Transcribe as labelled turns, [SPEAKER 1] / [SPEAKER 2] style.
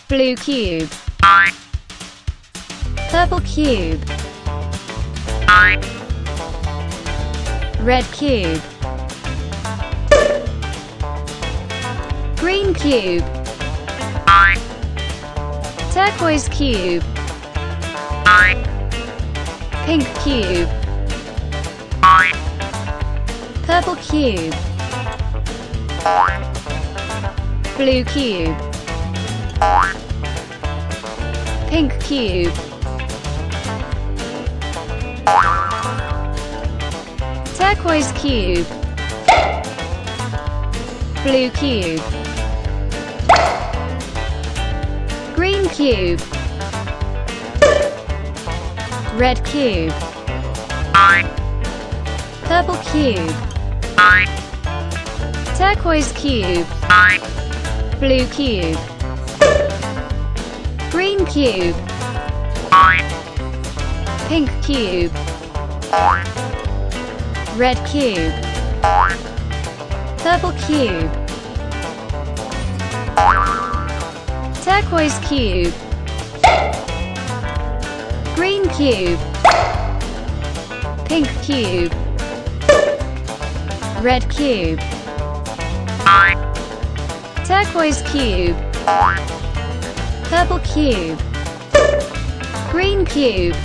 [SPEAKER 1] Blue cube. Purple cube. Red cube. Green cube. Turquoise cube. Pink cube. Purple cube. Blue cube. Pink cube. Turquoise cube. Blue cube. Green cube. Red cube. Purple cube. Turquoise cube. Blue cube. Green cube. Pink cube. Red cube. Purple cube. Turquoise cube. Green cube. Pink cube. Red cube. Turquoise cube. Purple cube. Green cube.